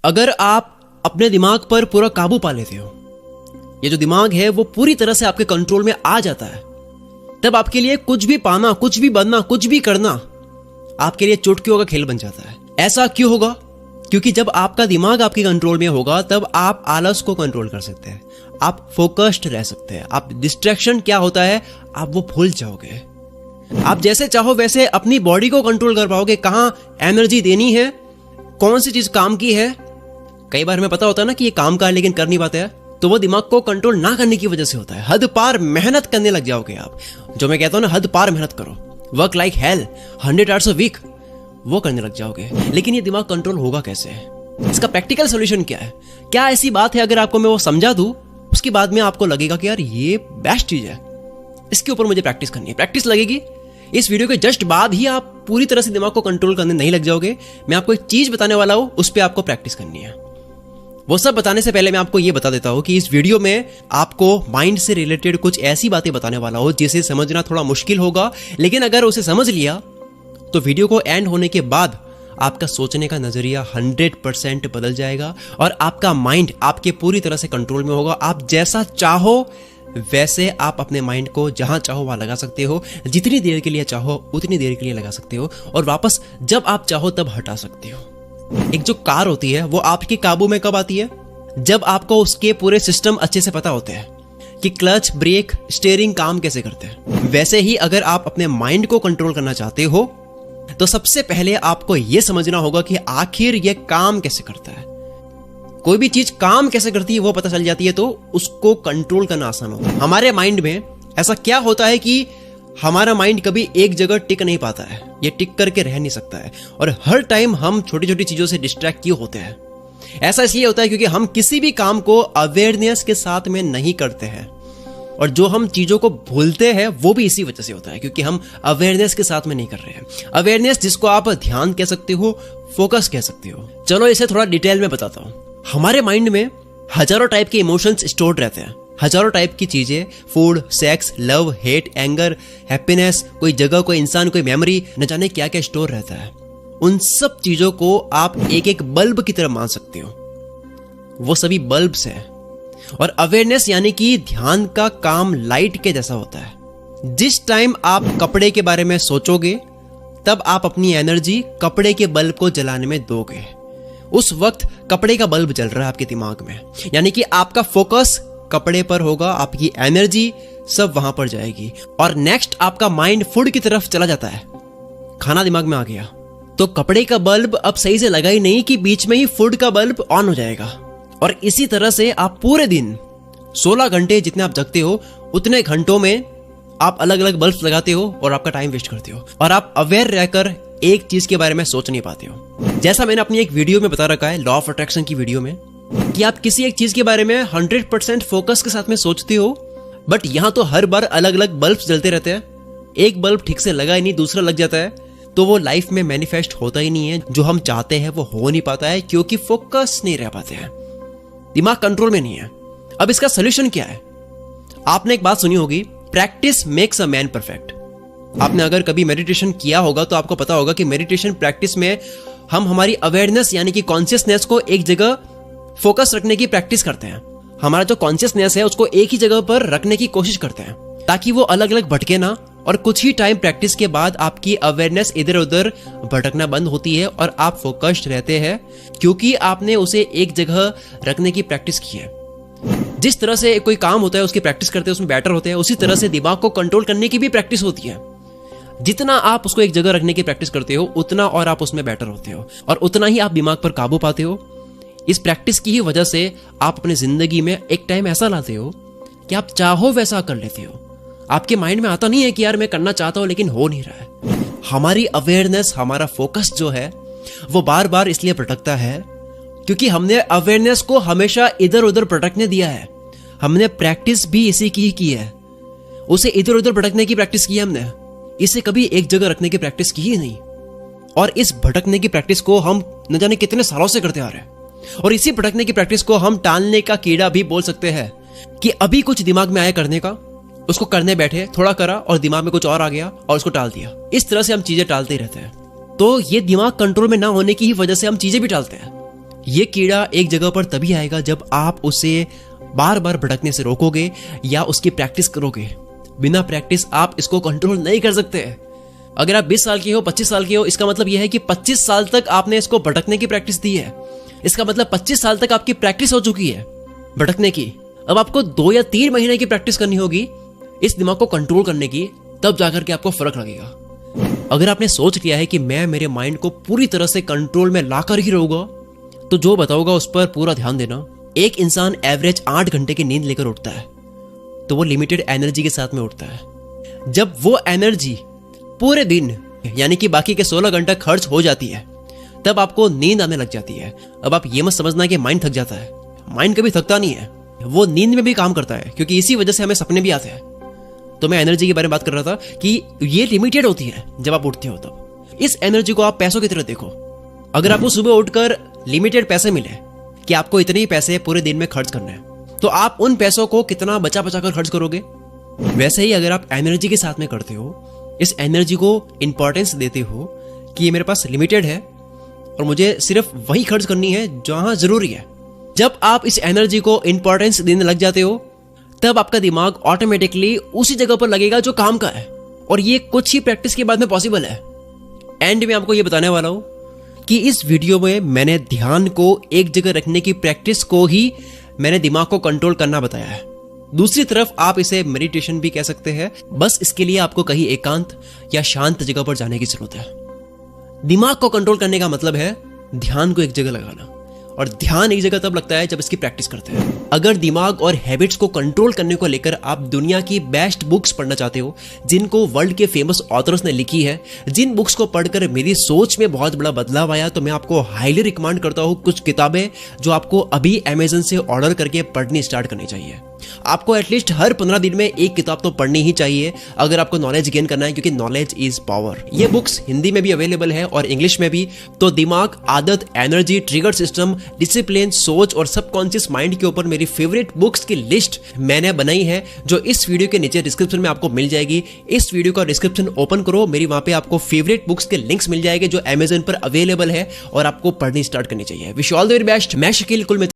अगर आप अपने दिमाग पर पूरा काबू पा लेते हो, ये जो दिमाग है वो पूरी तरह से आपके कंट्रोल में आ जाता है, तब आपके लिए कुछ भी पाना, कुछ भी बनना, कुछ भी करना आपके लिए चुटकियों का खेल बन जाता है। ऐसा क्यों होगा? क्योंकि जब आपका दिमाग आपके कंट्रोल में होगा तब आप आलस को कंट्रोल कर सकते हैं, आप फोकस्ड रह सकते हैं, आप डिस्ट्रैक्शन क्या होता है आप वो भूल जाओगे। आप जैसे चाहो वैसे अपनी बॉडी को कंट्रोल कर पाओगे, कहां एनर्जी देनी है, कौन सी चीज काम की है। कई बार हमें पता होता है ना कि ये काम का है लेकिन कर नहीं पाते हैं, तो वो दिमाग को कंट्रोल ना करने की वजह से होता है। हद पार मेहनत करने लग जाओगे आप, जो मैं कहता हूं ना, हद पार मेहनत करो, work like hell, 100 hours a week, वो करने लग जाओगे। लेकिन ये दिमाग कंट्रोल होगा कैसे? इसका प्रैक्टिकल सॉल्यूशन क्या है? क्या ऐसी बात है अगर आपको मैं वो समझा दूं, उसके बाद में आपको लगेगा कि यार ये बेस्ट चीज है, इसके ऊपर मुझे प्रैक्टिस करनी है, प्रैक्टिस लगेगी। इस वीडियो के जस्ट बाद ही आप पूरी तरह से दिमाग को कंट्रोल करने नहीं लग जाओगे। मैं आपको एक चीज बताने वाला हूं, उस पर आपको प्रैक्टिस करनी है। वो सब बताने से पहले मैं आपको ये बता देता हूं कि इस वीडियो में आपको माइंड से रिलेटेड कुछ ऐसी बातें बताने वाला हूं जिसे समझना थोड़ा मुश्किल होगा, लेकिन अगर उसे समझ लिया तो वीडियो को एंड होने के बाद आपका सोचने का नजरिया 100% बदल जाएगा और आपका माइंड आपके पूरी तरह से कंट्रोल में होगा। आप जैसा चाहो वैसे आप अपने माइंड को जहां चाहो वहां लगा सकते हो, जितनी देर के लिए चाहो उतनी देर के लिए लगा सकते हो, और वापस जब आप चाहो तब हटा सकते हो। एक जो कार होती है वो आपके काबू में कब आती है? जब आपको उसके पूरे सिस्टम अच्छे से पता होते हैं कि क्लच, ब्रेक, स्टीयरिंग काम कैसे करते हैं। वैसे ही अगर आप अपने माइंड को कंट्रोल करना चाहते हो तो सबसे पहले आपको यह समझना होगा कि आखिर यह काम कैसे करता है। कोई भी चीज काम कैसे करती है वो पता चल जाती है तो उसको कंट्रोल करना आसान होता है। हमारे माइंड में ऐसा क्या होता है कि हमारा माइंड कभी एक जगह टिक नहीं पाता है, ये टिक करके रह नहीं सकता है, और हर टाइम हम छोटी छोटी चीजों से डिस्ट्रैक्ट क्यों होते हैं? ऐसा इसलिए होता है क्योंकि हम किसी भी काम को अवेयरनेस के साथ में नहीं करते हैं, और जो हम चीजों को भूलते हैं वो भी इसी वजह से होता है क्योंकि हम अवेयरनेस के साथ में नहीं कर रहे हैं। अवेयरनेस जिसको आप ध्यान कह सकते हो, फोकस कह सकते हो। चलो इसे थोड़ा डिटेल में बताता हूं। हमारे माइंड में हजारों टाइप के इमोशंस स्टोर्ड रहते हैं, हजारों टाइप की चीजें, food, sex, love, hate, anger, happiness, कोई जगह, कोई इंसान, कोई मेमोरी, न जाने क्या क्या स्टोर रहता है। उन सब चीजों को आप एक एक बल्ब की तरह मान सकते हो, वो सभी बल्ब्स हैं। और अवेयरनेस यानी कि ध्यान का काम लाइट के जैसा होता है। जिस टाइम आप कपड़े के बारे में सोचोगे तब आप अपनी एनर्जी कपड़े के बल्ब को जलाने में दोगे। उस वक्त कपड़े का बल्ब जल रहा है आपके दिमाग में, यानी कि आपका फोकस कपड़े पर होगा, आपकी एनर्जी सब वहां पर जाएगी। और नेक्स्ट आपका माइंड फूड की तरफ चला जाता है, खाना दिमाग में आ गया तो कपड़े का बल्ब अब सही से लगा ही नहीं कि बीच में ही फूड का बल्ब ऑन हो जाएगा। और इसी तरह से आप पूरे दिन 16 घंटे जितने आप जगते हो उतने घंटों में आप अलग अलग बल्ब लगाते हो और आपका टाइम वेस्ट करते हो, और आप अवेयर रहकर एक चीज के बारे में सोच नहीं पाते हो। जैसा मैंने अपनी एक वीडियो में बता रखा है, लॉ ऑफ अट्रैक्शन की वीडियो में, कि आप किसी एक चीज के बारे में 100% फोकस के साथ में सोचते हो, बट यहां तो हर बार अलग अलग बल्ब जलते रहते हैं। एक बल्ब ठीक से लगा ही नहीं, दूसरा लग जाता है, तो वो लाइफ में मैनिफेस्ट होता ही नहीं है। जो हम चाहते हैं वो हो नहीं पाता है क्योंकि फोकस नहीं रह पाते हैं, दिमाग कंट्रोल में नहीं है। अब इसका सोल्यूशन क्या है? आपने एक बात सुनी होगी, practice makes a man perfect. आपने अगर कभी मेडिटेशन किया होगा तो आपको पता होगा कि मेडिटेशन प्रैक्टिस में हम हमारी अवेयरनेस यानी कि कॉन्शियसनेस को एक जगह फोकस रखने की प्रैक्टिस करते हैं। हमारा जो कॉन्शियसनेस है उसको एक ही जगह पर रखने की कोशिश करते हैं ताकि वो अलग अलग भटके ना, और कुछ ही टाइम प्रैक्टिस के बाद आपकी अवेयरनेस इधर उधर भटकना बंद होती है और आप फोकस्ड रहते हैं क्योंकि आपने उसे एक जगह रखने की प्रैक्टिस की है। जिस तरह से कोई काम होता है उसकी प्रैक्टिस करते हैं, उसमें बेटर होते हैं, उसी तरह से दिमाग को कंट्रोल करने की भी प्रैक्टिस होती है। जितना आप उसको एक जगह रखने की प्रैक्टिस करते हो उतना और आप उसमें बेटर होते हो, और उतना ही आप दिमाग पर काबू पाते हो। इस प्रैक्टिस की ही वजह से आप अपनी जिंदगी में एक टाइम ऐसा लाते हो कि आप चाहो वैसा कर लेते हो। आपके माइंड में आता नहीं है कि यार मैं करना चाहता हूं लेकिन हो नहीं रहा है। हमारी अवेयरनेस, हमारा फोकस जो है वो बार बार इसलिए भटकता है क्योंकि हमने अवेयरनेस को हमेशा इधर उधर भटकने दिया है। हमने प्रैक्टिस भी इसी की ही की है, उसे इधर उधर भटकने की प्रैक्टिस की है हमने, इसे कभी एक जगह रखने की प्रैक्टिस की ही नहीं। और इस भटकने की प्रैक्टिस को हम न जाने कितने सालों से करते आ रहे हैं, और इसी भटकने की प्रैक्टिस को हम टालने का कीड़ा भी बोल सकते हैं कि अभी कुछ दिमाग में आया करने का, उसको करने बैठे, थोड़ा करा और दिमाग में कुछ और आ गया और उसको टाल दिया। इस तरह से हम चीजें टालते ही रहते हैं। तो ये दिमाग कंट्रोल में ना होने की ही वजह से हम चीजें भी टालते हैं। ये कीड़ा एक जगह पर तभी आएगा जब आप उसे बार बार भटकने से रोकोगे या उसकी प्रैक्टिस करोगे। बिना प्रैक्टिस आप इसको कंट्रोल नहीं कर सकते। अगर आप 20 साल के हो, 25 साल के हो, इसका मतलब यह है कि 25 साल तक आपने इसको भटकने की प्रैक्टिस दी है। इसका मतलब 25 साल तक आपकी प्रैक्टिस हो चुकी है भटकने की। अब आपको 2 या 3 महीने की प्रैक्टिस करनी होगी इस दिमाग को कंट्रोल करने की, तब जाकर के आपको फर्क लगेगा। अगर आपने सोच लिया है कि मैं मेरे माइंड को पूरी तरह से कंट्रोल में लाकर ही रहूंगा, तो जो बताऊंगा उस पर पूरा ध्यान देना। एक इंसान एवरेज 8 घंटे की नींद लेकर उठता है, तो वो लिमिटेड एनर्जी के साथ में उठता है। जब वो एनर्जी पूरे दिन यानी कि बाकी के 16 घंटा खर्च हो जाती है, तब आपको नींद आने लग जाती है। अब आप ये मत समझना कि माइंड थक जाता है, माइंड कभी थकता नहीं है, वो नींद में भी काम करता है, क्योंकि इसी वजह से हमें सपने भी आते हैं। तो मैं एनर्जी के बारे में बात कर रहा था कि ये लिमिटेड होती है जब आप उठते हो तब। इस एनर्जी को आप पैसों की तरह देखो। अगर आपको सुबह उठकर लिमिटेड पैसे मिले कि आपको इतने ही पैसे पूरे दिन में खर्च करने हैं, तो आप उन पैसों को कितना बचा बचा कर खर्च करोगे। वैसे ही अगर आप एनर्जी के साथ में करते हो, इस एनर्जी को इंपॉर्टेंस देते हो कि ये मेरे पास लिमिटेड है और मुझे सिर्फ वही खर्च करनी है जहां जरूरी है, जब आप इस एनर्जी को इंपॉर्टेंस देने लग जाते हो, तब आपका दिमाग ऑटोमेटिकली उसी जगह पर लगेगा जो काम का है। और ये कुछ ही प्रैक्टिस के बाद में पॉसिबल है। एंड में आपको ये बताने वाला हूं कि इस वीडियो में मैंने ध्यान को एक जगह रखने की प्रैक्टिस को ही मैंने दिमाग को कंट्रोल करना बताया है। दूसरी तरफ आप इसे मेडिटेशन भी कह सकते हैं। बस इसके लिए आपको कहीं एकांत या शांत जगह पर जाने की जरूरत है। दिमाग को कंट्रोल करने का मतलब है ध्यान को एक जगह लगाना, और ध्यान एक जगह तब लगता है जब इसकी प्रैक्टिस करते हैं। अगर दिमाग और हैबिट्स को कंट्रोल करने को लेकर आप दुनिया की बेस्ट बुक्स पढ़ना चाहते हो, जिनको वर्ल्ड के फेमस ऑथर्स ने लिखी है, जिन बुक्स को पढ़कर मेरी सोच में बहुत बड़ा बदलाव आया, तो मैं आपको हाईली रिकमेंड करता हूं कुछ किताबें जो आपको अभी अमेज़न से ऑर्डर करके पढ़नी स्टार्ट करनी चाहिए। आपको एटलीस्ट हर 15 दिन में एक किताब तो पढ़नी ही चाहिए अगर आपको नॉलेज गेन करना है, क्योंकि नॉलेज इज पावर। ये बुक्स हिंदी में भी अवेलेबल है और इंग्लिश में भी। तो दिमाग, आदत, एनर्जी, ट्रिगर सिस्टम, डिसिप्लिन, सोच और सबकॉन्शियस माइंड के ऊपर मेरी फेवरेट बुक्स की लिस्ट मैंने बनाई है, जो इस वीडियो के नीचे डिस्क्रिप्शन में आपको मिल जाएगी। इस वीडियो का डिस्क्रिप्शन ओपन करो, मेरी वहां पे आपको फेवरेट बुक्स के लिंक्स मिल जाएंगे जो अमेज़न पर अवेलेबल है और आपको पढ़नी स्टार्ट करनी चाहिए। Wish all the very best. मैं शकील कुल